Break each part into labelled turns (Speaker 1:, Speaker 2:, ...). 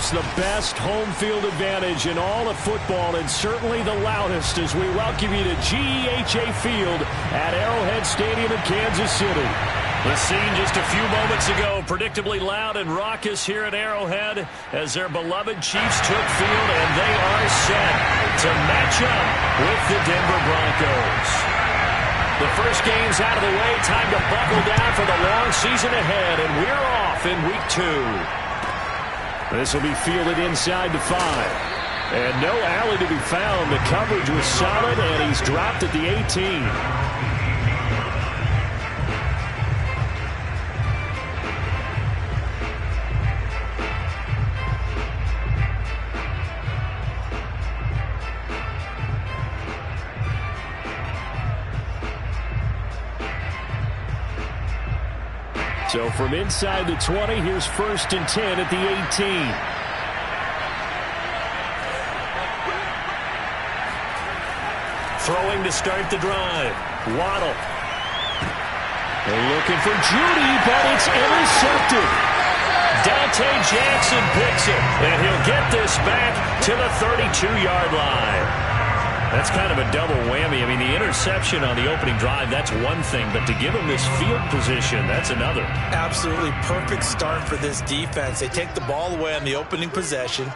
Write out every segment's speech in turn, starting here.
Speaker 1: perhaps the best home field advantage in all of football, and certainly the loudest, as we welcome you to GEHA Field at Arrowhead Stadium in Kansas City. The scene just a few moments ago, predictably loud and raucous here at Arrowhead as their beloved Chiefs took field, and they are set to match up with the Denver Broncos. The first game's out of the way, time to buckle down for the long season ahead, and we're off in week 2. This will be fielded inside the 5. And no alley to be found. The coverage was solid, and he's dropped at the 18. So from inside the 20, here's 1st and 10 at the 18. Throwing to start the drive. Waddle. They're looking for Judy, but it's intercepted. Dante Jackson picks it, and he'll get this back to the 32-yard line. That's kind of a double whammy. I mean, the interception on the opening drive, that's one thing, but to give him this field position, that's another.
Speaker 2: Absolutely perfect start for this defense. They take the ball away on the opening possession.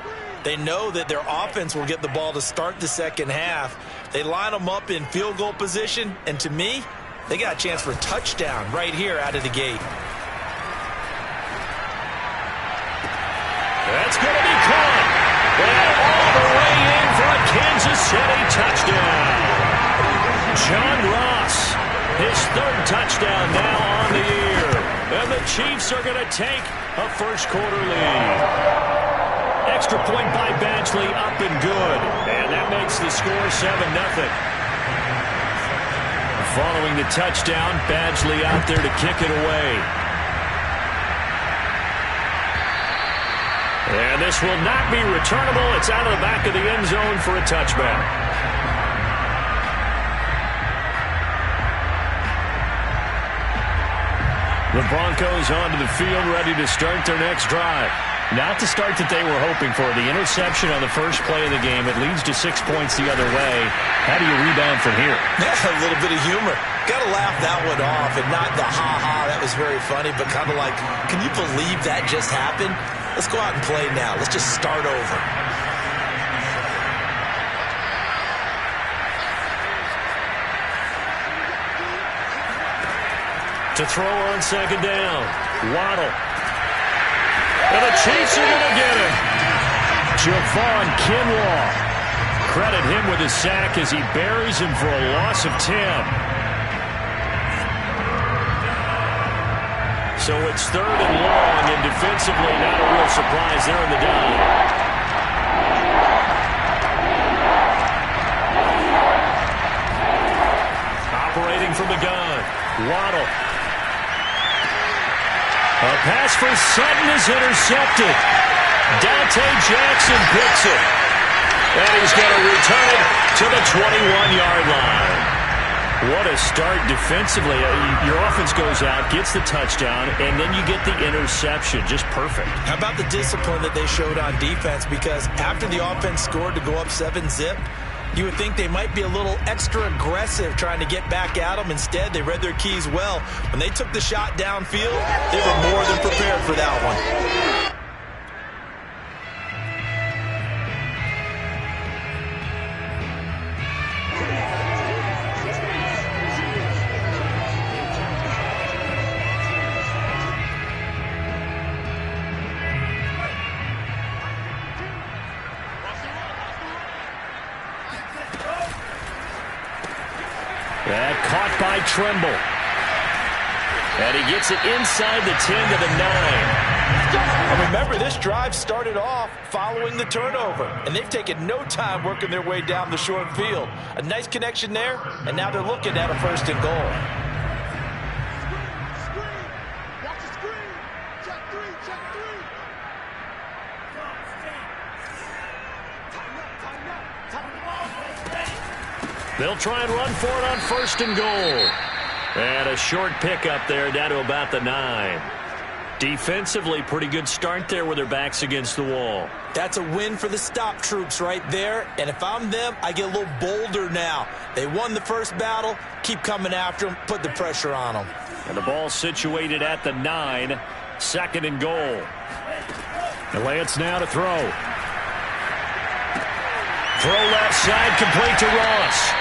Speaker 2: They know that their offense will get the ball to start the second half. They line them up in field goal position, and to me, they got a chance for a touchdown right here out of the gate.
Speaker 1: That's going to be caught. And all the way in for a Kansas City touchdown. John Ross, his 3rd touchdown now on the year. And the Chiefs are going to take a first-quarter lead. Extra point by Badgley, up and good. And that makes the score 7-0. Following the touchdown, Badgley out there to kick it away. And this will not be returnable. It's out of the back of the end zone for a touchback. The Broncos onto the field, ready to start their next drive. Not the start that they were hoping for. The interception on the first play of the game. It leads to 6 points the other way. How do you rebound from here?
Speaker 2: Yeah, a little bit of humor. Got to laugh that one off, and not the ha-ha, that was very funny, but kind of like, can you believe that just happened? Let's go out and play now. Let's just start over.
Speaker 1: To throw on second down. Waddle. And the Chiefs are going to get him. Javon Kinlaw. Credit him with a sack as he buries him for a loss of 10. So it's 3rd and long, and defensively not a real surprise there in the down. Operating from the gun. Waddle. A pass for Sutton is intercepted. Dante Jackson picks it. And he's going to return it to the 21-yard line. What a start defensively. Your offense goes out, gets the touchdown, and then you get the interception. Just perfect.
Speaker 2: How about the discipline that they showed on defense? Because after the offense scored to go up 7-zip, you would think they might be a little extra aggressive trying to get back at them. Instead, they read their keys well. When they took the shot downfield, they were more than prepared for that one.
Speaker 1: That caught by Tremble. And he gets it inside the 10 to the 9.
Speaker 2: And remember, this drive started off following the turnover. And they've taken no time working their way down the short field. A nice connection there, and now they're looking at a 1st and goal.
Speaker 1: They'll try and run for it on 1st and goal. And a short pickup there down to about the 9. Defensively, pretty good start there with their backs against the wall.
Speaker 2: That's a win for the stop troops right there. And if I'm them, I get a little bolder now. They won the first battle. Keep coming after them. Put the pressure on them.
Speaker 1: And the ball situated at the 9. 2nd and goal. The Lance now to throw. Throw left side, complete to Ross.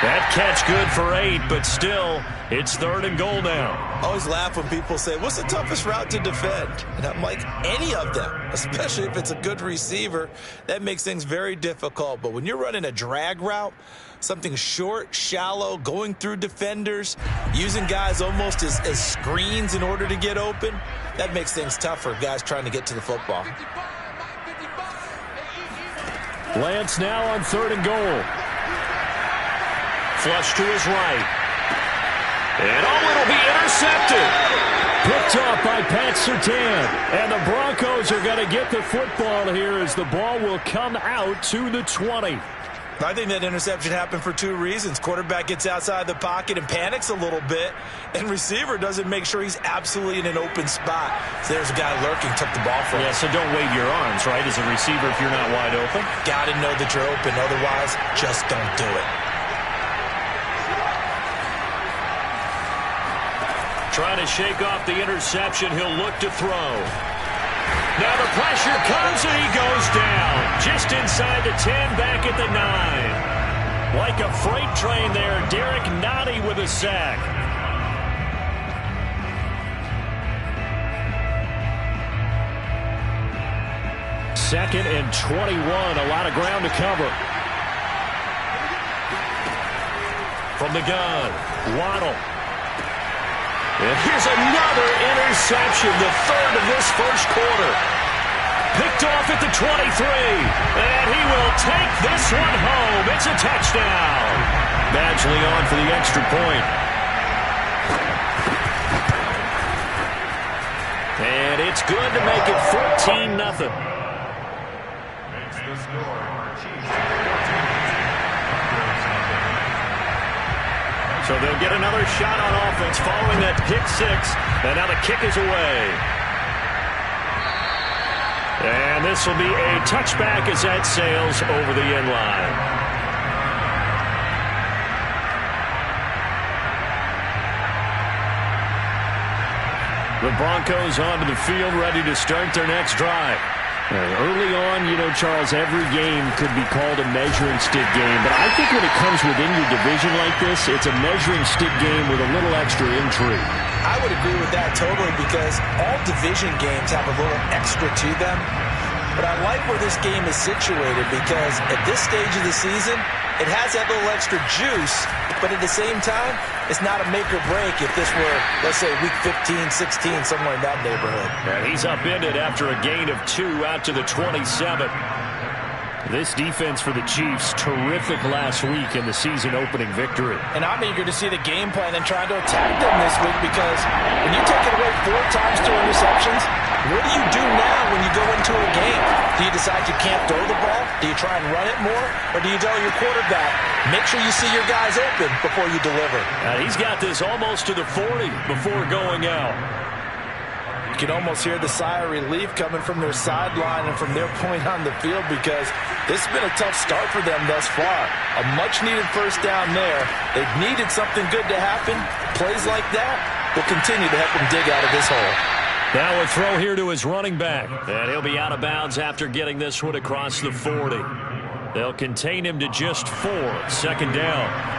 Speaker 1: That catch good for 8, but still, it's 3rd and goal now.
Speaker 2: I always laugh when people say, what's the toughest route to defend? And I'm like, any of them, especially if it's a good receiver. That makes things very difficult. But when you're running a drag route, something short, shallow, going through defenders, using guys almost as screens in order to get open, that makes things tough for guys trying to get to the football.
Speaker 1: Lance now on 3rd and goal. Flush to his right. And it'll be intercepted. Picked off by Pat Surtain. And the Broncos are going to get the football here as the ball will come out to the 20.
Speaker 2: I think that interception happened for 2 reasons. Quarterback gets outside the pocket and panics a little bit, and receiver doesn't make sure he's absolutely in an open spot. So there's a guy lurking, took the ball from him.
Speaker 1: Yeah, so don't wave your arms, right, as a receiver if you're not wide open.
Speaker 2: Got to know that you're open. Otherwise, just don't do it.
Speaker 1: Trying to shake off the interception. He'll look to throw. Now the pressure comes and he goes down. Just inside the 10, back at the 9. Like a freight train there, Derek Nottie with a sack. Second and 21, a lot of ground to cover. From the gun, Waddle. And here's another interception, the 3rd of this first quarter. Picked off at the 23. And he will take this one home. It's a touchdown. Badgley on for the extra point. And it's good to make it 14-0. Makes the score. So they'll get another shot on offense following that pick 6. And now the kick is away. And this will be a touchback as that sails over the end line. The Broncos onto the field, ready to start their next drive. Early on, you know, Charles, every game could be called a measuring stick game. But I think when it comes within your division like this, it's a measuring stick game with a little extra intrigue.
Speaker 2: I would agree with that totally because all division games have a little extra to them. But I like where this game is situated because at this stage of the season, it has that little extra juice. But at the same time, it's not a make or break if this were, let's say, week 15, 16, somewhere in that neighborhood.
Speaker 1: And he's upended after a gain of 2 out to the 27. This defense for the Chiefs, terrific last week in the season-opening victory.
Speaker 2: And I'm eager to see the game plan and trying to attack them this week because when you take it away 4 times 2 interceptions, what do you do now when you go into a game? Do you decide you can't throw the ball? Do you try and run it more? Or do you tell your quarterback, make sure you see your guys open before you deliver?
Speaker 1: He's got this almost to the 40 before going out.
Speaker 2: You can almost hear the sigh of relief coming from their sideline and from their point on the field because this has been a tough start for them thus far. A much-needed first down there. They've needed something good to happen. Plays like that will continue to help them dig out of this hole.
Speaker 1: Now a throw here to his running back. And he'll be out of bounds after getting this one across the 40. They'll contain him to just 4. 2nd down.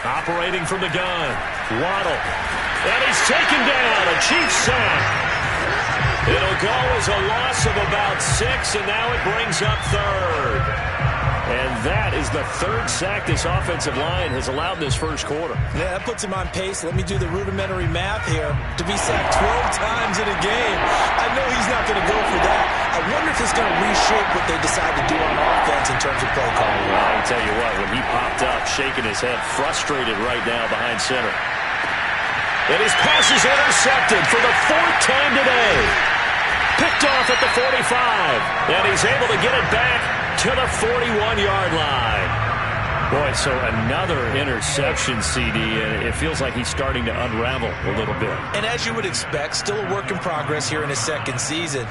Speaker 1: Operating from the gun, Waddle. And he's taken down, a Chiefs sack. It'll go as a loss of about 6, and now it brings up 3rd. And that is the 3rd sack this offensive line has allowed this first quarter.
Speaker 2: Yeah, that puts him on pace. Let me do the rudimentary math here. To be sacked 12 times in a game, I know he's not going to go for that. I wonder if it's going to reshape what they decide to do on offense in terms of play calling.
Speaker 1: Well, I can tell you what, when he popped up, shaking his head, frustrated right now behind center. And his pass is intercepted for the 4th time today. Picked off at the 45. And he's able to get it back to the 41-yard line. Boy, so another interception, CD, and it feels like he's starting to unravel a little bit.
Speaker 2: And as you would expect, still a work in progress here in his second season.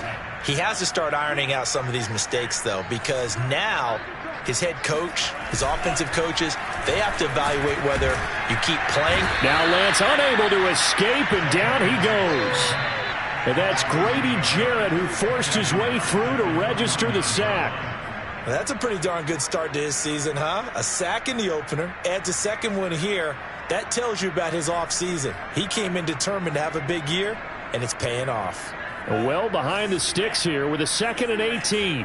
Speaker 2: He has to start ironing out some of these mistakes, though, because now his head coach, his offensive coaches, they have to evaluate whether you keep playing.
Speaker 1: Now Lance unable to escape, and down he goes. And that's Grady Jarrett who forced his way through to register the sack.
Speaker 2: Well, that's a pretty darn good start to his season, huh? A sack in the opener, adds a second one here. That tells you about his offseason. He came in determined to have a big year, and it's paying off.
Speaker 1: Well behind the sticks here with a 2nd and 18.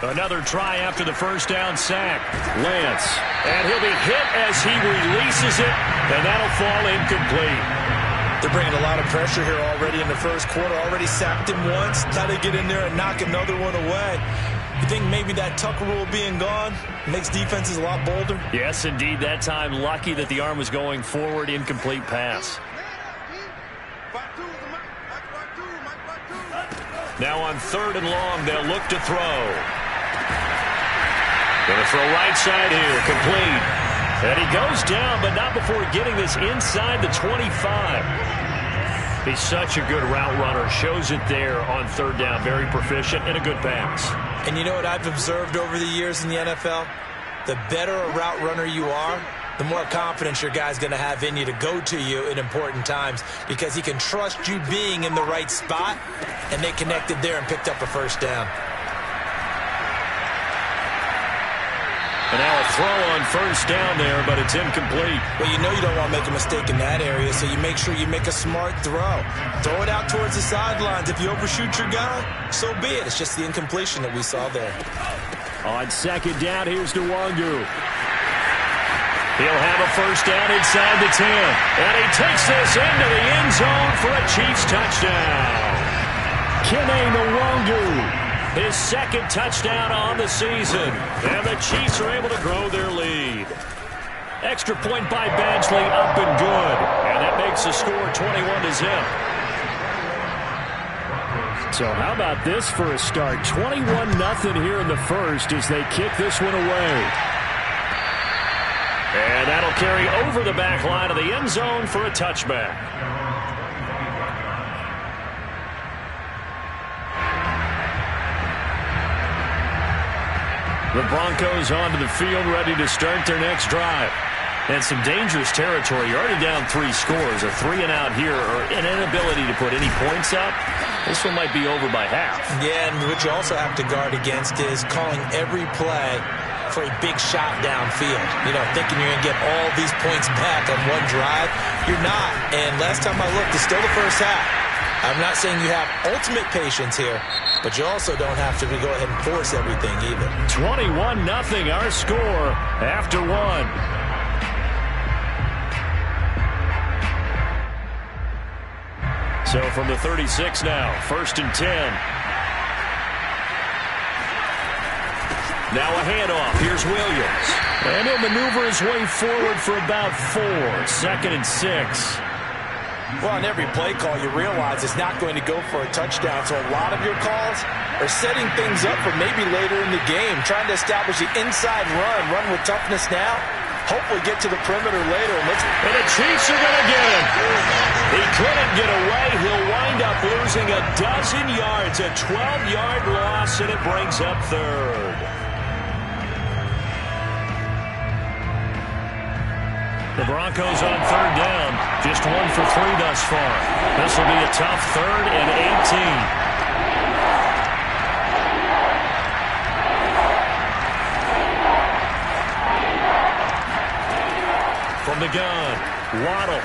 Speaker 1: Another try after the first down sack. Lance. And he'll be hit as he releases it, and that'll fall incomplete.
Speaker 2: They're bringing a lot of pressure here already in the first quarter. Already sacked him once. Got to get in there and knock another one away. You think maybe that Tucker rule being gone makes defenses a lot bolder?
Speaker 1: Yes, indeed. That time, lucky that the arm was going forward. Incomplete pass. Now on 3rd and long, they'll look to throw. Going to throw right side here. Complete. And he goes down, but not before getting this inside the 25. He's such a good route runner. Shows it there on 3rd down. Very proficient and a good pass.
Speaker 2: And you know what I've observed over the years in the NFL? The better a route runner you are, the more confidence your guy's going to have in you to go to you in important times because he can trust you being in the right spot, and they connected there and picked up a first down.
Speaker 1: And now a throw on 1st down there, but it's incomplete.
Speaker 2: Well, you know you don't want to make a mistake in that area, so you make sure you make a smart throw. Throw it out towards the sidelines. If you overshoot your guy, so be it. It's just the incompletion that we saw there.
Speaker 1: On 2nd down, here's Nwangu. He'll have a first down inside the 10. And he takes this into the end zone for a Chiefs touchdown. Kene Nwangu. His 2nd touchdown on the season. And the Chiefs are able to grow their lead. Extra point by Badgley, up and good. And that makes the score 21-0. So how about this for a start? 21-0 here in the first as they kick this one away. And that'll carry over the back line of the end zone for a touchback. The Broncos onto the field, ready to start their next drive. And some dangerous territory. You're already down 3 scores. A 3-and-out here, or an inability to put any points up. This one might be over by half.
Speaker 2: Yeah, and what you also have to guard against is calling every play for a big shot downfield. You know, thinking you're going to get all these points back on one drive. You're not. And last time I looked, it's still the first half. I'm not saying you have ultimate patience here, but you also don't have to go ahead and force everything either.
Speaker 1: 21-0 our score after 1. So from the 36 now, 1st and 10. Now a handoff. Here's Williams. And he'll maneuver his way forward for about 4. 2nd and 6.
Speaker 2: Well, on every play call, you realize it's not going to go for a touchdown. So a lot of your calls are setting things up for maybe later in the game, trying to establish the inside run with toughness now, hopefully get to the perimeter later.
Speaker 1: And the Chiefs are going to get him. He couldn't get away. He'll wind up losing a dozen yards, a 12-yard loss, and it brings up 3rd. The Broncos on 3rd down. Just 1 for 3 thus far. This will be a tough 3rd and 18. From the gun, Waddle.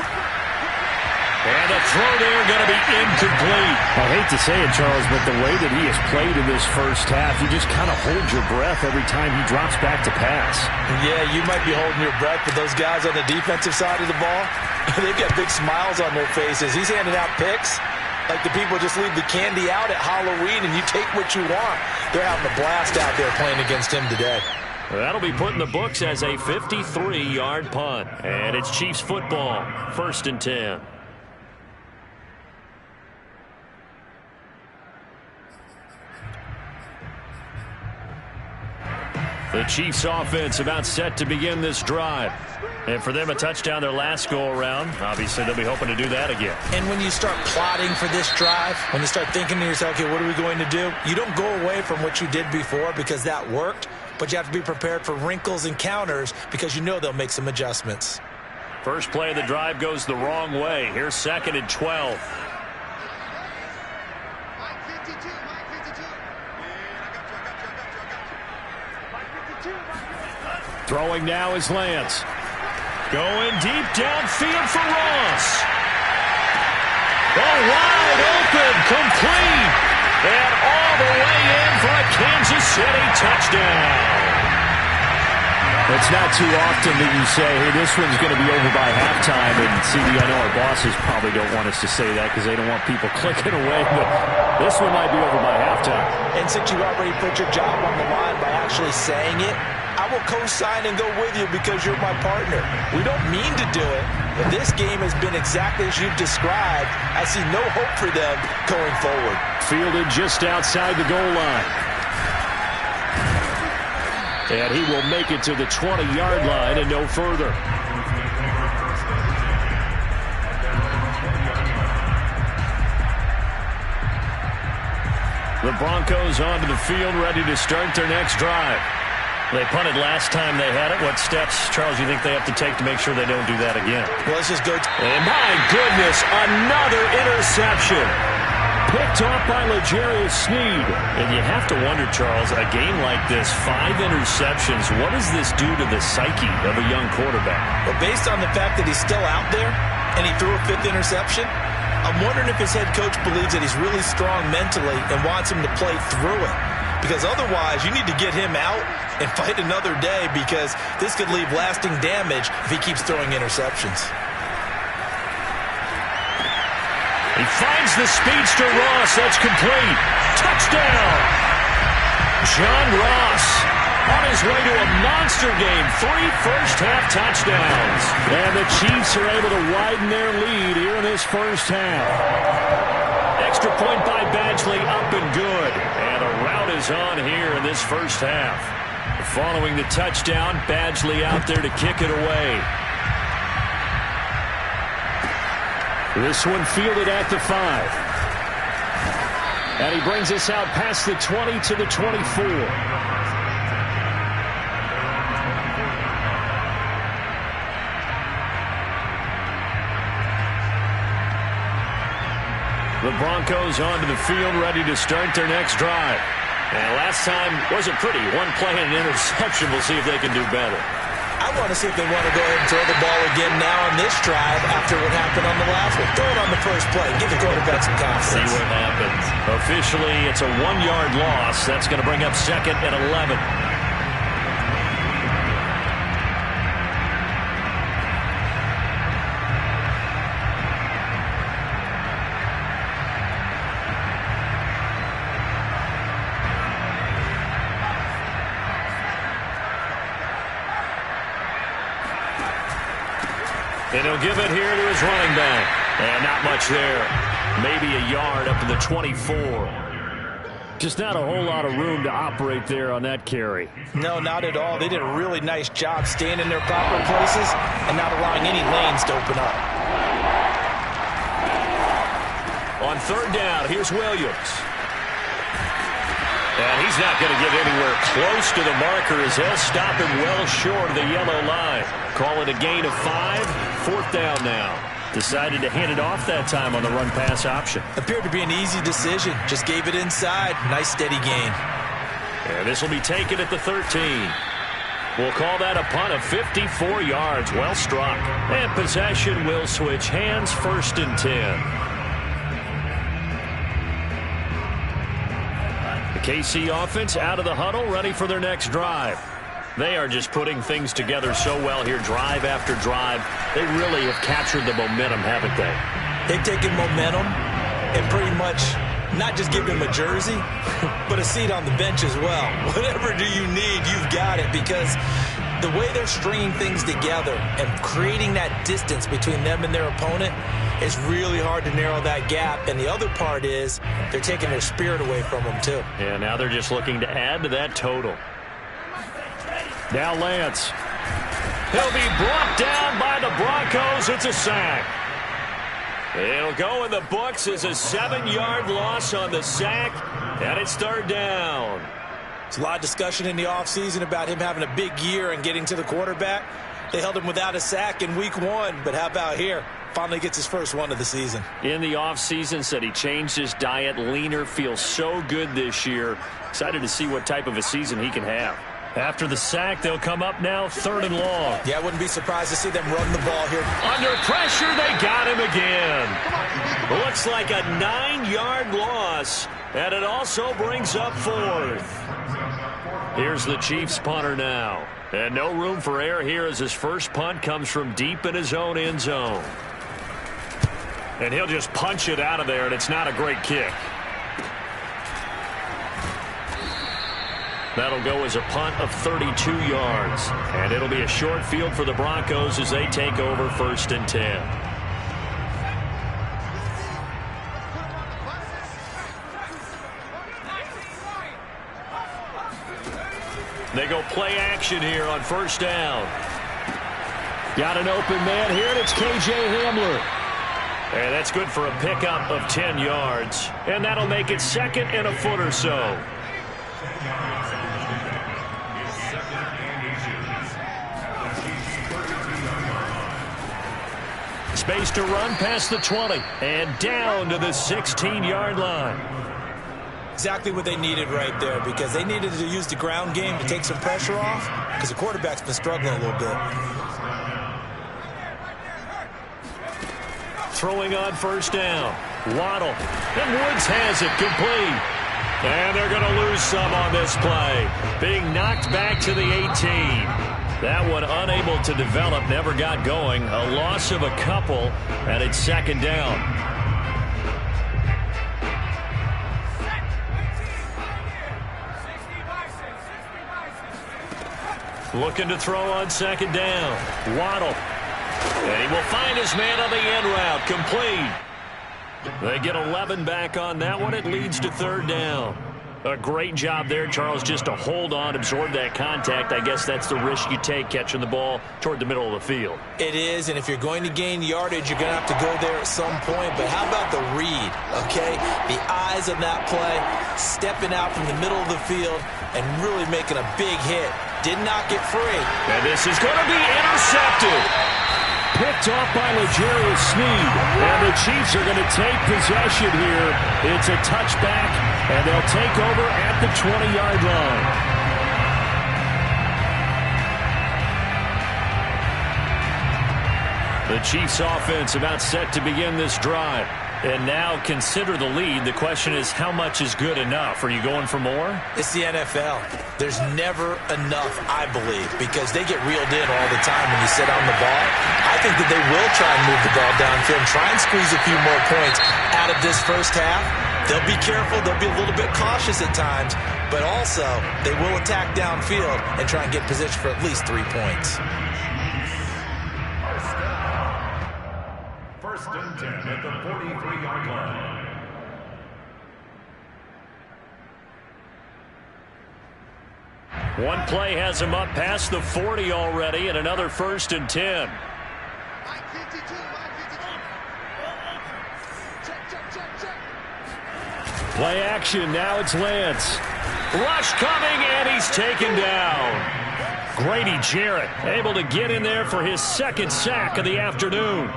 Speaker 1: And the throw there going to be incomplete. I hate to say it, Charles, but the way that he has played in this first half, you just kind of hold your breath every time he drops back to pass.
Speaker 2: Yeah, you might be holding your breath, but those guys on the defensive side of the ball, they've got big smiles on their faces. He's handing out picks like the people just leave the candy out at Halloween and you take what you want. They're having a blast out there playing against him today.
Speaker 1: That'll be put in the books as a 53-yard punt. And it's Chiefs football, 1st and 10. The Chiefs offense about set to begin this drive. And for them, a touchdown their last go-around. Obviously, they'll be hoping to do that again.
Speaker 2: And when you start plotting for this drive, when you start thinking to yourself, okay, what are we going to do? You don't go away from what you did before because that worked, but you have to be prepared for wrinkles and counters because you know they'll make some adjustments.
Speaker 1: First play of the drive goes the wrong way. Here's 2nd and 12. Throwing now is Lance. Going deep downfield for Ross. Oh, wide open, complete. And all the way in for a Kansas City touchdown. It's not too often that you say, hey, this one's going to be over by halftime. And CD, I know our bosses probably don't want us to say that because they don't want people clicking away. But this one might be over by halftime.
Speaker 2: And since you already put your job on the line by actually saying it, I will co-sign and go with you because you're my partner. We don't mean to do it, but this game has been exactly as you've described. I see no hope for them going forward.
Speaker 1: Fielded just outside the goal line. And he will make it to the 20-yard line and no further. The Broncos onto the field, ready to start their next drive. They punted last time they had it. What steps, Charles, you think they have to take to make sure they don't do that again?
Speaker 2: Well, let's just go.
Speaker 1: And my goodness, another interception. Picked off by L'Jarius Sneed. And you have to wonder, Charles, a game like this, 5 interceptions, what does this do to the psyche of a young quarterback?
Speaker 2: Well, based on the fact that he's still out there and he threw a 5th interception, I'm wondering if his head coach believes that he's really strong mentally and wants him to play through it. Because otherwise, you need to get him out and fight another day because this could leave lasting damage if he keeps throwing interceptions.
Speaker 1: He finds the speedster Ross. That's complete. Touchdown! John Ross on his way to a monster game. 3 first-half touchdowns. And the Chiefs are able to widen their lead here in this first half. Extra point by Badgley, up and good. And a rout is on here in this first half. Following the touchdown, Badgley out there to kick it away. This one fielded at the 5. And he brings us out past the 20 to the 24. The Broncos onto the field, ready to start their next drive. And last time wasn't pretty. 1 play and an interception. We'll see if they can do better.
Speaker 2: I want to see if they want to go ahead and throw the ball again now on this drive after what happened on the last one. Throw it on the first play. Give the quarterback some confidence.
Speaker 1: See what happens. Officially, it's a 1-yard loss. That's going to bring up 2nd and 11. And he'll give it here to his running back. And not much there. Maybe a yard up to the 24. Just not a whole lot of room to operate there on that carry.
Speaker 2: No, not at all. They did a really nice job staying in their proper places and not allowing any lanes to open up.
Speaker 1: On 3rd down, here's Williams. And he's not going to get anywhere close to the marker as they'll stop him well short of the yellow line. Call it a gain of 5. 4th down now. Decided to hand it off that time on the run-pass option.
Speaker 2: Appeared to be an easy decision. Just gave it inside. Nice steady gain.
Speaker 1: And this will be taken at the 13. We'll call that a punt of 54 yards. Well struck. And possession will switch hands. 1st and 10. The KC offense out of the huddle, ready for their next drive. They are just putting things together so well here, drive after drive. They really have captured the momentum, haven't they?
Speaker 2: They've taken momentum and pretty much not just given him a jersey, but a seat on the bench as well. Whatever do you need, you've got it, because the way they're stringing things together and creating that distance between them and their opponent is really hard to narrow that gap. And the other part is they're taking their spirit away from them, too.
Speaker 1: Yeah, now they're just looking to add to that total. Now Lance. He'll be brought down by the Broncos. It's a sack. It'll go in the books as a 7-yard loss on the sack, and it's third down.
Speaker 2: There's a lot of discussion in the offseason about him having a big year and getting to the quarterback. They held him without a sack in week 1, but how about here? Finally gets his first one of the season.
Speaker 1: In the offseason, said he changed his diet, leaner, feels so good this year. Excited to see what type of a season he can have. After the sack, they'll come up now, 3rd and long.
Speaker 2: Yeah, I wouldn't be surprised to see them run the ball here.
Speaker 1: Under pressure, they got him again. Looks like a 9-yard loss, and it also brings up 4th. Here's the Chiefs punter now. And no room for error here as his first punt comes from deep in his own end zone. And he'll just punch it out of there, and it's not a great kick. That'll go as a punt of 32 yards. And it'll be a short field for the Broncos as they take over 1st and 10. They go play action here on 1st down. Got an open man here, and it's K.J. Hamler. And that's good for a pickup of 10 yards. And that'll make it 2nd and a foot or so. Space to run past the 20 and down to the 16-yard line.
Speaker 2: Exactly what they needed right there, because they needed to use the ground game to take some pressure off, because the quarterback's been struggling a little bit.
Speaker 1: Throwing on 1st down. Waddle. And Woods has it complete. And they're going to lose some on this play. Being knocked back to the 18. That one unable to develop, never got going. A loss of a couple, and it's 2nd down. Looking to throw on 2nd down. Waddle. And he will find his man on the end route. Complete. They get 11 back on that one. It leads to 3rd down. A great job there, Charles, just to hold on, absorb that contact. I guess that's the risk you take catching the ball toward the middle of the field.
Speaker 2: It is, and if you're going to gain yardage, you're going to have to go there at some point. But how about the read, okay? The eyes of that play, stepping out from the middle of the field and really making a big hit. Did not get free.
Speaker 1: And this is going to be intercepted. Picked off by L'Jarius Sneed. And the Chiefs are going to take possession here. It's a touchback, and they'll take over at the 20-yard line. The Chiefs offense about set to begin this drive. And now consider the lead. The question is, how much is good enough? Are you going for more?
Speaker 2: It's the NFL. There's never enough, I believe, because they get reeled in all the time when you sit on the ball. I think that they will try and move the ball downfield and try and squeeze a few more points out of this first half. They'll be careful. They'll be a little bit cautious at times, but also they will attack downfield and try and get position for at least 3 points.
Speaker 3: 1st and 10 at the 43-yard line.
Speaker 1: One play has him up past the 40 already, and another 1st and 10. Play action, now it's Lance. Rush coming, and he's taken down. Grady Jarrett able to get in there for his 2nd sack of the afternoon.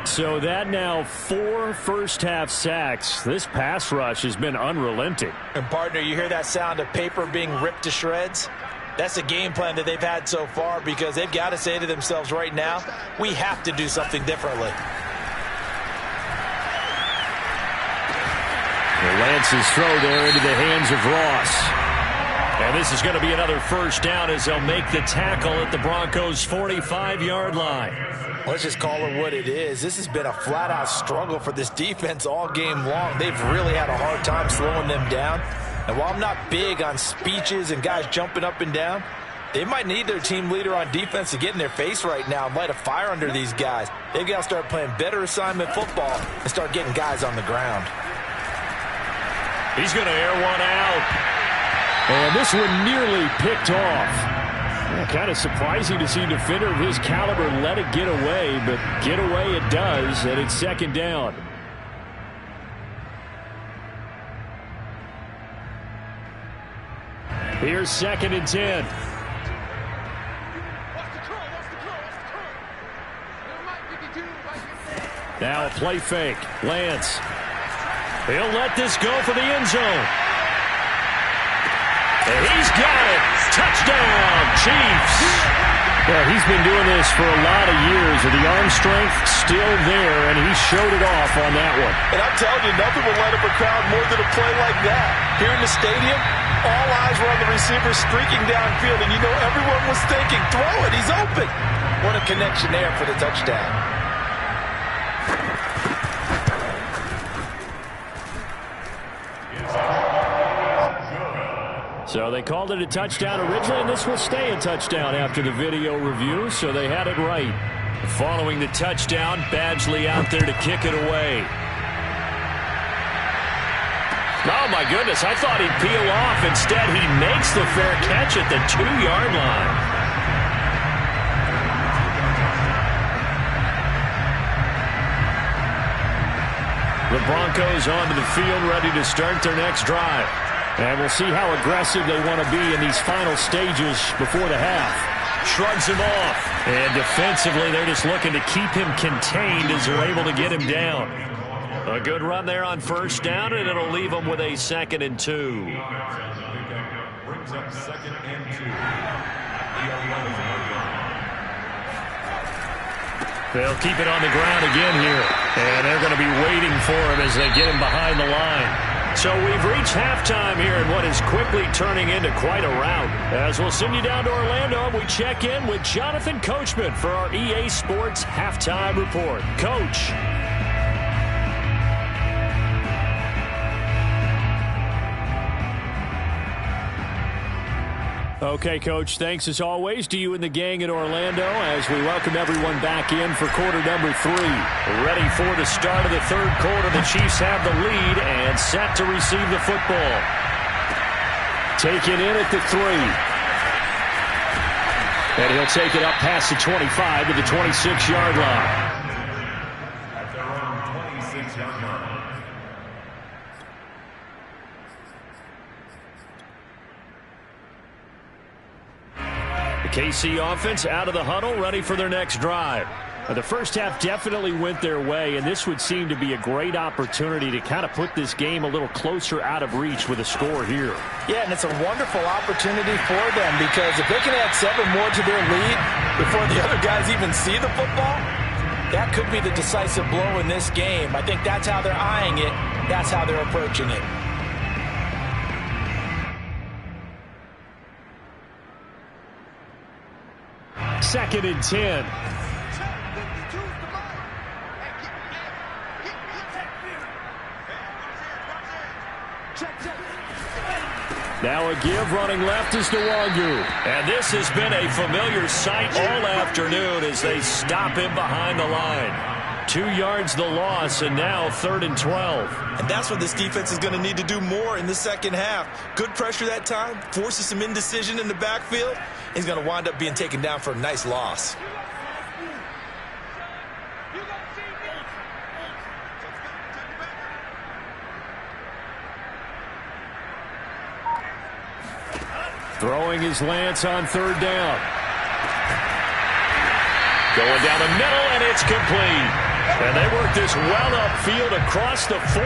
Speaker 1: So that now 4 first-half sacks. This pass rush has been unrelenting.
Speaker 2: And, partner, you hear that sound of paper being ripped to shreds? That's the game plan that they've had so far, because they've got to say to themselves right now, we have to do something differently.
Speaker 1: Lance's throw there into the hands of Ross. And this is going to be another 1st down as they'll make the tackle at the Broncos' 45-yard line.
Speaker 2: Let's just call it what it is. This has been a flat-out struggle for this defense all game long. They've really had a hard time slowing them down. And while I'm not big on speeches and guys jumping up and down, they might need their team leader on defense to get in their face right now and light a fire under these guys. They've got to start playing better assignment football and start getting guys on the ground.
Speaker 1: He's going to air one out. And this one nearly picked off. Kind of surprising to see a defender of his caliber let it get away, but get away it does, and it's second down. Here's 2nd and 10. Now a play fake. Lance. He'll let this go for the end zone. And he's got it. Touchdown, Chiefs. Well, he's been doing this for a lot of years with the arm strength still there, and he showed it off on that one.
Speaker 2: And I'm telling you, nothing will light up a crowd more than a play like that. Here in the stadium, all eyes were on the receiver streaking downfield, and you know everyone was thinking, throw it, he's open. What a connection there for the touchdown.
Speaker 1: So they called it a touchdown originally, and this will stay a touchdown after the video review, so they had it right. Following the touchdown, Badgley out there to kick it away. Oh, my goodness, I thought he'd peel off. Instead, he makes the fair catch at the 2-yard line. The Broncos onto the field, ready to start their next drive. And we'll see how aggressive they want to be in these final stages before the half. Shrugs him off. And defensively, they're just looking to keep him contained as they're able to get him down. A good run there on first down, and it'll leave them with a 2nd and 2.
Speaker 3: Brings up 2nd and 2.
Speaker 1: They'll keep it on the ground again here. And they're going to be waiting for him as they get him behind the line. So we've reached halftime here in what is quickly turning into quite a rout. As we'll send you down to Orlando, we check in with Jonathan Coachman for our EA Sports Halftime Report. Coach. Okay, Coach, thanks as always to you and the gang in Orlando as we welcome everyone back in for quarter number 3. Ready for the start of the third quarter. The Chiefs have the lead and set to receive the football. Taken in at the 3. And he'll take it up past the 25 to the 26-yard line.
Speaker 3: At their own 26-yard line.
Speaker 1: KC offense out of the huddle, ready for their next drive. The first half definitely went their way, and this would seem to be a great opportunity to kind of put this game a little closer out of reach with a score here.
Speaker 2: Yeah, and it's a wonderful opportunity for them because if they can add 7 more to their lead before the other guys even see the football, that could be the decisive blow in this game. I think that's how they're eyeing it. That's how they're approaching it.
Speaker 1: Second and 10. Now a give, running left is Nwangu. And this has been a familiar sight all afternoon as they stop him behind the line. 2 yards the loss, and now 3rd and 12.
Speaker 2: And that's what this defense is going to need to do more in the second half. Good pressure that time, forces some indecision in the backfield. He's going to wind up being taken down for a nice loss.
Speaker 1: Throwing his Lance on 3rd down. Going down the middle, and it's complete. And they work this well upfield across the 45.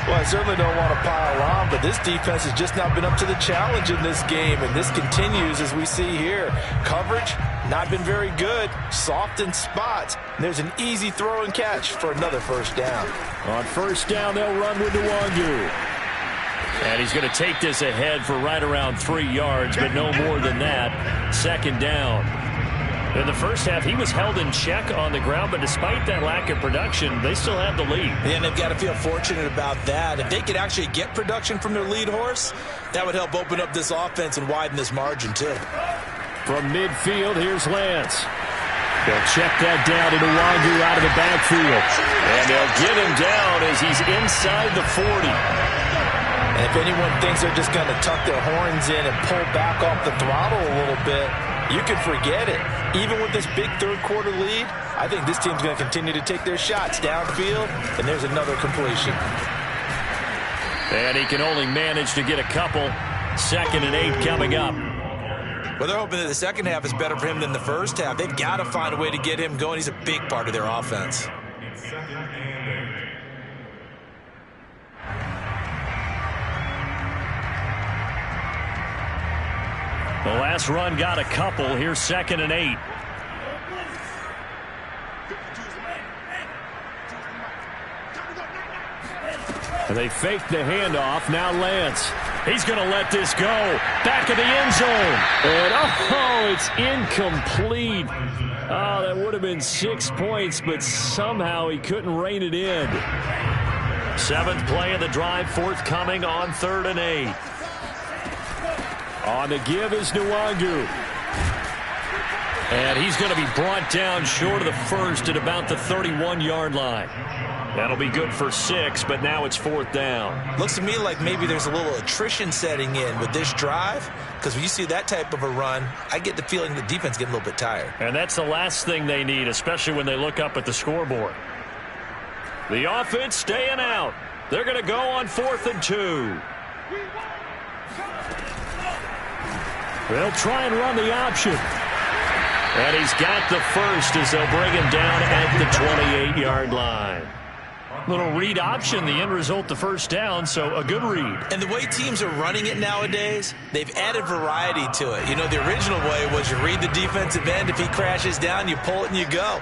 Speaker 2: Well, I certainly don't want to pile on, but this defense has just not been up to the challenge in this game, and this continues as we see here. Coverage, not been very good, soft in spots. And there's an easy throw and catch for another first down.
Speaker 1: On first down, they'll run with Nwangu. And he's going to take this ahead for right around 3 yards, but no more than that. 2nd down. In the first half, he was held in check on the ground, but despite that lack of production, they still have the lead.
Speaker 2: And they've got to feel fortunate about that. If they could actually get production from their lead horse, that would help open up this offense and widen this margin, too.
Speaker 1: From midfield, here's Lance. They'll check that down to Nwangu out of the backfield. And they'll get him down as he's inside the 40.
Speaker 2: And if anyone thinks they're just going to tuck their horns in and pull back off the throttle a little bit, you can forget it. Even with this big third-quarter lead, I think this team's going to continue to take their shots downfield, and there's another completion.
Speaker 1: And he can only manage to get a couple. 2nd and 8 coming up.
Speaker 2: Well, they're hoping that the second half is better for him than the first half. They've got to find a way to get him going. He's a big part of their offense.
Speaker 1: The last run got a couple. Here's 2nd and 8. They fake the handoff. Now Lance. He's going to let this go. Back of the end zone. And, it's incomplete. Oh, that would have been 6 points, but somehow he couldn't rein it in. 7th play of the drive, forthcoming on 3rd and 8. On the give is Nwangu. And he's going to be brought down short of the first at about the 31-yard line. That'll be good for 6, but now it's 4th down.
Speaker 2: Looks to me like maybe there's a little attrition setting in with this drive, because when you see that type of a run, I get the feeling the defense getting a little bit tired.
Speaker 1: And that's the last thing they need, especially when they look up at the scoreboard. The offense staying out. They're going to go on 4th and 2. They'll try and run the option. And he's got the first as they'll bring him down at the 28-yard line. Little read option, the end result, the first down, so a good read.
Speaker 2: And the way teams are running it nowadays, they've added variety to it. You know, the original way was you read the defensive end. If he crashes down, you pull it and you go.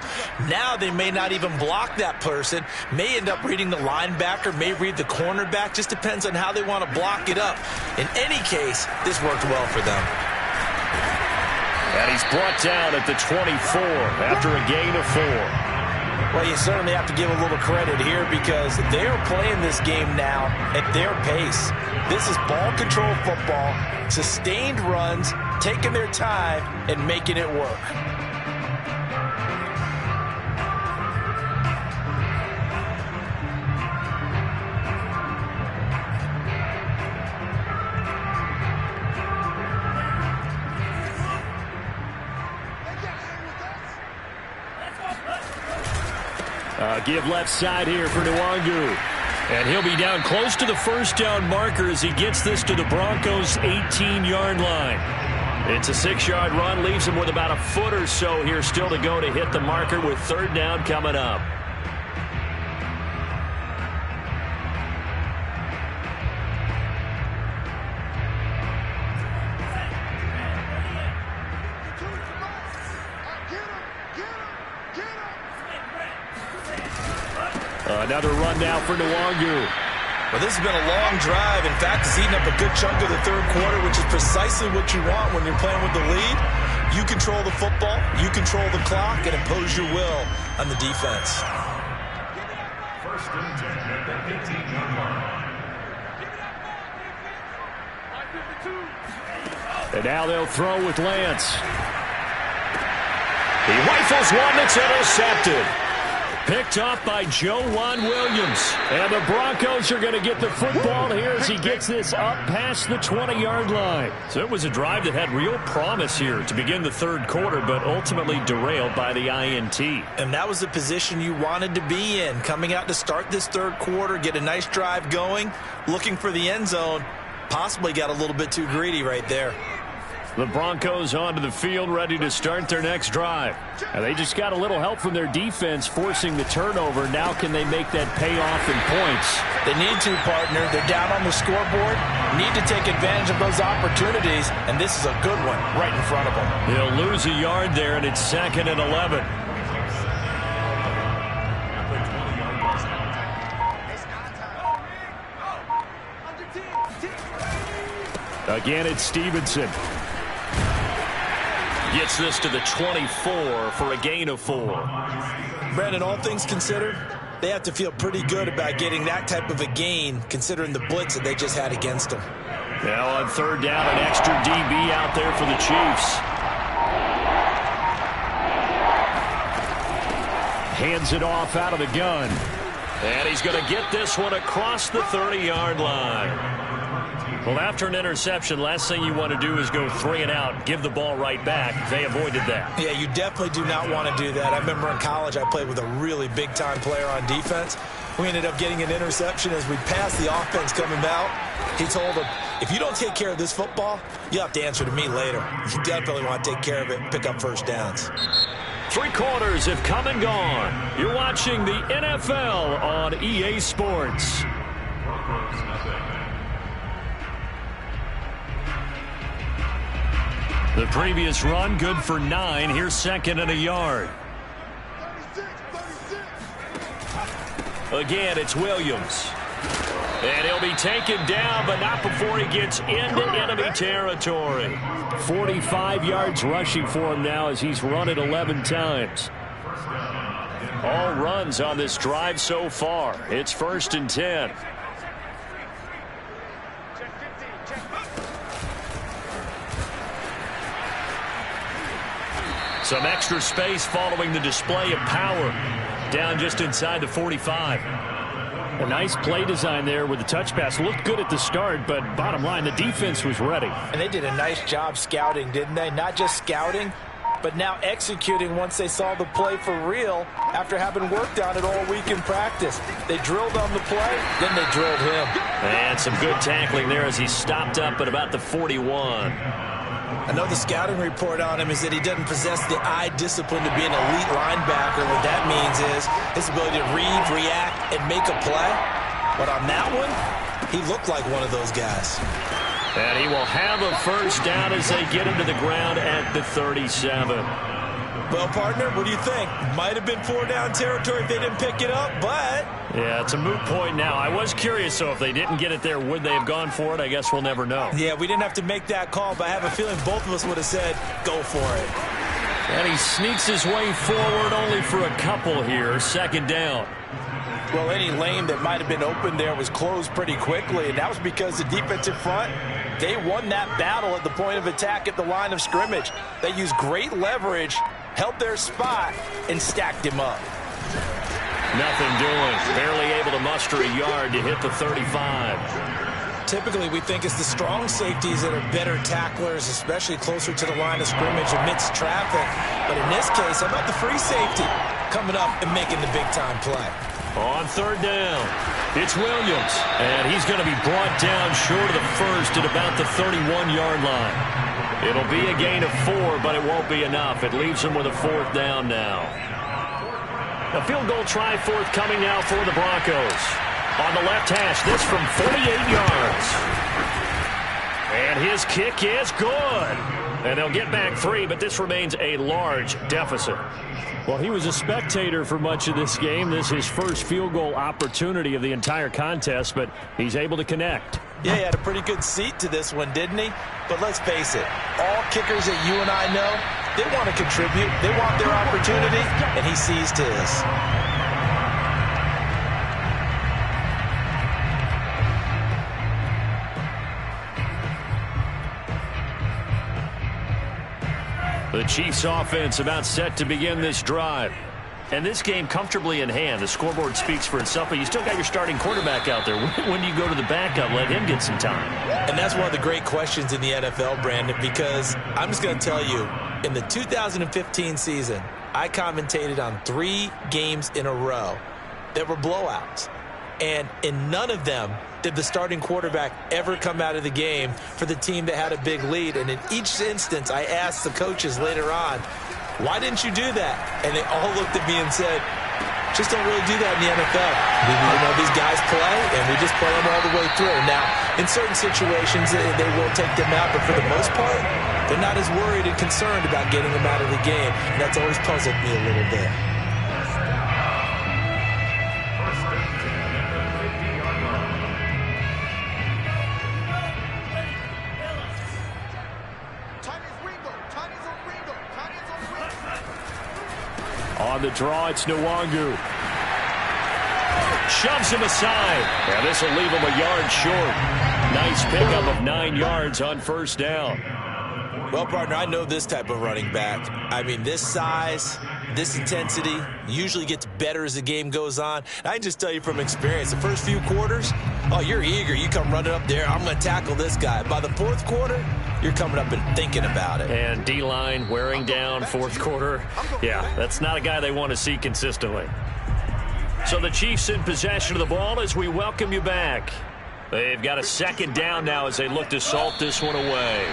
Speaker 2: Now they may not even block that person, may end up reading the linebacker, may read the cornerback. Just depends on how they want to block it up. In any case, this worked well for them.
Speaker 1: And he's brought down at the 24 after a gain of 4.
Speaker 2: Well, you certainly have to give a little credit here because they are playing this game now at their pace. This is ball control football, sustained runs, taking their time, and making it work.
Speaker 1: Give left side here for Nwangu. And he'll be down close to the first down marker as he gets this to the Broncos' 18-yard line. It's a 6-yard run, leaves him with about a foot or so here still to go to hit the marker with 3rd down coming up. Another run now for Nwangu.
Speaker 2: Well, this has been a long drive. In fact, it's eaten up a good chunk of the third quarter, which is precisely what you want when you're playing with the lead. You control the football, you control the clock, and impose your will on the defense.
Speaker 3: First and 10 at the 18-yard line.
Speaker 1: And now they'll throw with Lance. He rifles one that's intercepted. Picked off by Joejuan Williams. And the Broncos are going to get the football here as he gets this up past the 20-yard line. So it was a drive that had real promise here to begin the third quarter, but ultimately derailed by the INT.
Speaker 2: And that was the position you wanted to be in. Coming out to start this third quarter, get a nice drive going, looking for the end zone. Possibly got a little bit too greedy right there.
Speaker 1: The Broncos onto the field, ready to start their next drive. And they just got a little help from their defense forcing the turnover. Now can they make that pay off in points?
Speaker 2: They need to, partner. They're down on the scoreboard. Need to take advantage of those opportunities, and this is a good one right in front of them.
Speaker 1: They'll lose a yard there, and it's 2nd and 11. Again, it's Stevenson. Gets this to the 24 for a gain of 4.
Speaker 2: Brandon, all things considered, they have to feel pretty good about getting that type of a gain considering the blitz that they just had against them.
Speaker 1: Now on 3rd down, an extra DB out there for the Chiefs. Hands it off out of the gun. And he's going to get this one across the 30-yard line. Well, after an interception, last thing you want to do is go 3 and out, give the ball right back. They avoided that.
Speaker 2: Yeah, you definitely do not want to do that. I remember in college I played with a really big-time player on defense. We ended up getting an interception as we passed the offense coming out. He told him, if you don't take care of this football, you have to answer to me later. You definitely want to take care of it and pick up first downs.
Speaker 1: 3 quarters have come and gone. You're watching the NFL on EA Sports. The previous run, good for 9. Here's 2nd and a yard. Again, it's Williams. And he'll be taken down, but not before he gets into enemy territory. 45 yards rushing for him now as he's run it 11 times. All runs on this drive so far. It's 1st and 10. Some extra space following the display of power. Down just inside the 45. A nice play design there with the touch pass. Looked good at the start, but bottom line, the defense was ready.
Speaker 2: And they did a nice job scouting, didn't they? Not just scouting, but now executing once they saw the play for real after having worked on it all week in practice. They drilled on the play, then they drilled him.
Speaker 1: And some good tackling there as he stopped up at about the 41.
Speaker 2: I know the scouting report on him is that he doesn't possess the eye discipline to be an elite linebacker. What that means is his ability to read, react, and make a play. But on that one, he looked like one of those guys.
Speaker 1: And he will have a first down as they get him to the ground at the 37.
Speaker 2: Well, partner, what do you think? Might have been 4-down territory if they didn't pick it up, but...
Speaker 1: Yeah, it's a moot point now. I was curious, so if they didn't get it there, would they have gone for it? I guess we'll never know.
Speaker 2: Yeah, we didn't have to make that call, but I have a feeling both of us would have said, go for it.
Speaker 1: And he sneaks his way forward only for a couple here. 2nd down.
Speaker 2: Well, any lane that might have been open there was closed pretty quickly, and that was because the defensive front, they won that battle at the point of attack at the line of scrimmage. They used great leverage, held their spot, and stacked him up.
Speaker 1: Nothing doing. Barely able to muster a yard to hit the 35.
Speaker 2: Typically, we think it's the strong safeties that are better tacklers, especially closer to the line of scrimmage amidst traffic. But in this case, how about the free safety coming up and making the big-time play?
Speaker 1: On 3rd down, it's Williams. And he's going to be brought down short of the first at about the 31-yard line. It'll be a gain of 4, but it won't be enough. It leaves him with a 4th down now. A field goal try forthcoming now for the Broncos. On the left hash, this from 48 yards. And his kick is good. And they'll get back 3, but this remains a large deficit. Well, he was a spectator for much of this game. This is his first field goal opportunity of the entire contest, but he's able to connect.
Speaker 2: Yeah, he had a pretty good seat to this one, didn't he? But let's face it, all kickers that you and I know, they want to contribute. They want their opportunity, and he seized his.
Speaker 1: The Chiefs offense about set to begin this drive. And this game comfortably in hand. The scoreboard speaks for itself, but you still got your starting quarterback out there. When do you go to the backup, let him get some time?
Speaker 2: And that's one of the great questions in the NFL, Brandon, because I'm just going to tell you, in the 2015 season, I commentated on 3 games in a row that were blowouts. And in none of them did the starting quarterback ever come out of the game for the team that had a big lead. And in each instance, I asked the coaches later on, why didn't you do that? And they all looked at me and said, just don't really do that in the NFL. You know, these guys play, and we just play them all the way through. Now, in certain situations, they will take them out, but for the most part, they're not as worried and concerned about getting them out of the game. And that's always puzzled me a little bit.
Speaker 1: On the draw, it's Nwangu. Shoves him aside. And this will leave him a yard short. Nice pickup of 9 yards on 1st down.
Speaker 2: Well, partner, I know this type of running back. I mean, this size, this intensity usually gets better as the game goes on. I can just tell you from experience, the first few quarters, Oh, you're eager. You come running up there. I'm going to tackle this guy. By the fourth quarter, you're coming up and thinking about it.
Speaker 1: And D-line wearing down fourth quarter. Yeah, that's not a guy they want to see consistently. So the Chiefs in possession of the ball as we welcome you back. They've got a second down now as they look to salt this one away.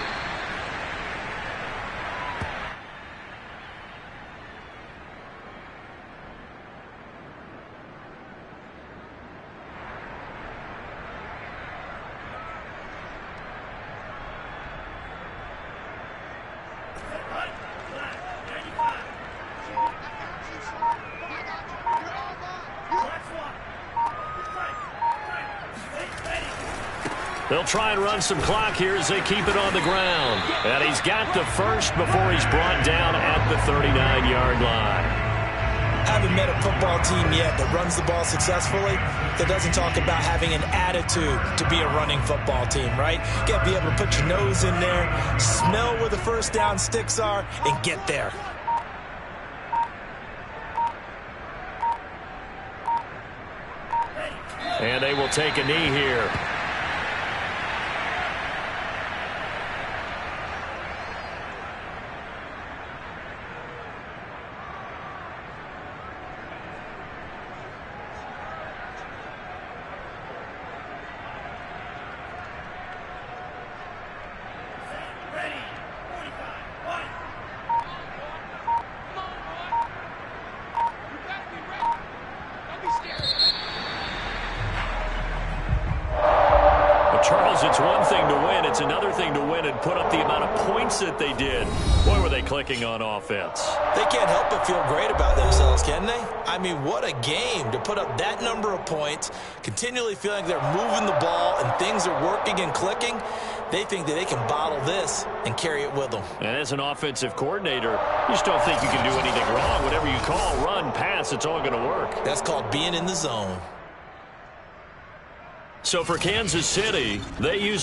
Speaker 1: They'll try and run some clock here as they keep it on the ground. And he's got the first before he's brought down at the 39-yard line.
Speaker 2: Haven't met a football team yet that runs the ball successfully that doesn't talk about having an attitude to be a running football team, right? You got to be able to put your nose in there, smell where the first down sticks are, and get there.
Speaker 1: And they will take a knee here. Charles, it's one thing to win. It's another thing to win and put up the amount of points that they did. Boy, were they clicking on offense.
Speaker 2: They can't help but feel great about themselves, can they? I mean, what a game to put up that number of points, continually feeling they're moving the ball and things are working and clicking. They think that they can bottle this and carry it with them. And
Speaker 1: as an offensive coordinator, you just don't think you can do anything wrong. Whatever you call, run, pass, it's all going to work.
Speaker 2: That's called being in the zone.
Speaker 1: So for Kansas City, they use